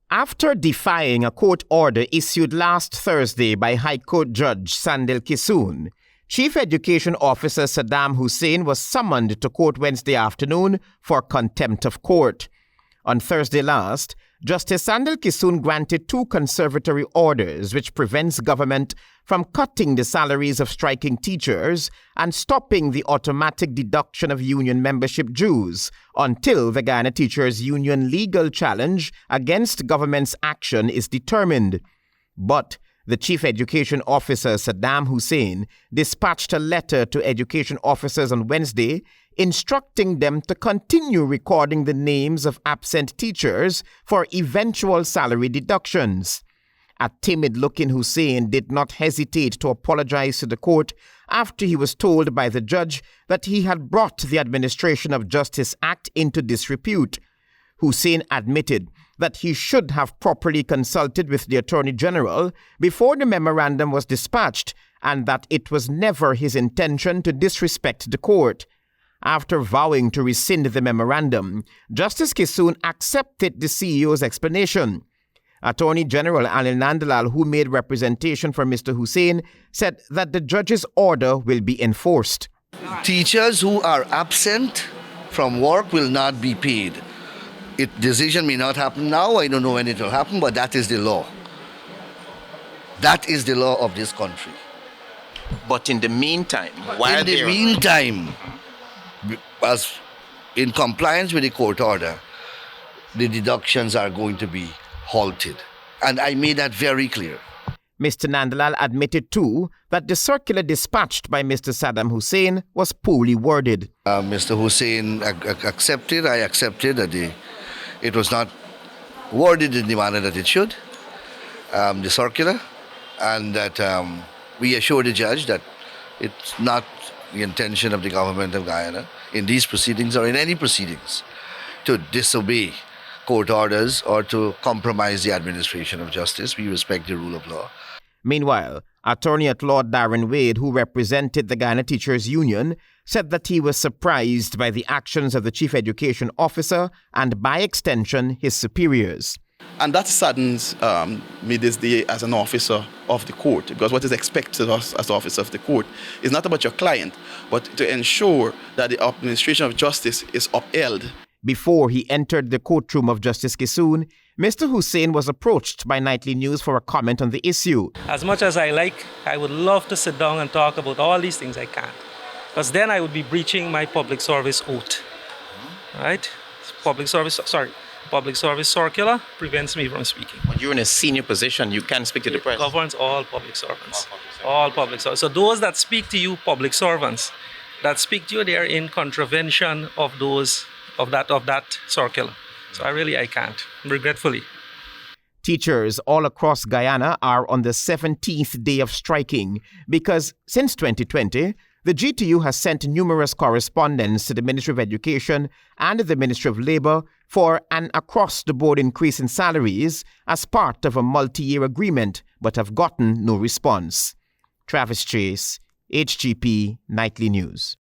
After defying a court order issued last Thursday by High Court Judge Sandil Kisoon, Chief Education Officer Saddam Hussain was summoned to court Wednesday afternoon for contempt of court. On Thursday last, Justice Sandil Kisoon granted 2 conservatory orders which prevents government from cutting the salaries of striking teachers and stopping the automatic deduction of union membership dues until the Guyana Teachers Union legal challenge against government's action is determined. But the Chief Education Officer Saddam Hussain dispatched a letter to education officers on Wednesday instructing them to continue recording the names of absent teachers for eventual salary deductions. A timid-looking Hussain did not hesitate to apologize to the court after he was told by the judge that he had brought the Administration of Justice Act into disrepute. Hussain admitted that he should have properly consulted with the Attorney General before the memorandum was dispatched and that it was never his intention to disrespect the court. After vowing to rescind the memorandum, Justice Kisoon accepted the CEO's explanation. Attorney General Anil Nandalal, who made representation for Mr. Hussain, said that the judge's order will be enforced. Teachers who are absent from work will not be paid. Decision may not happen now, I don't know when it will happen, but that is the law. That is the law of this country. But in the meantime, as in compliance with the court order, the deductions are going to be halted. And I made that very clear. Mr. Nandalal admitted too that the circular dispatched by Mr. Saddam Hussain was poorly worded. Mr. Hussain accepted, I accepted that it was not worded in the manner that it should, the circular, and that we assure the judge that it's not the intention of the government of Guyana in these proceedings or in any proceedings to disobey court orders or to compromise the administration of justice. We respect the rule of law. Meanwhile, Attorney at Law Darren Wade, who represented the Guyana Teachers Union, said that he was surprised by the actions of the Chief Education Officer and, by extension, his superiors. And that saddens me this day as an officer of the court, because what is expected of us as officer of the court is not about your client, but to ensure that the administration of justice is upheld. Before he entered the courtroom of Justice Kisoon, Mr. Hussain was approached by Nightly News for a comment on the issue. As much as I would love to sit down and talk about all these things, I can't. Because then I would be breaching my public service oath. Right? Public service circular prevents me from speaking. But you're in a senior position, you can't speak to the press. It governs all public servants. All public servants. So those that speak to you, public servants, that speak to you, they are in contravention of that circular. So I can't, regretfully. Teachers all across Guyana are on the 17th day of striking because since 2020, the GTU has sent numerous correspondence to the Ministry of Education and the Ministry of Labour for an across-the-board increase in salaries as part of a multi-year agreement, but have gotten no response. Travis Chase, HGP Nightly News.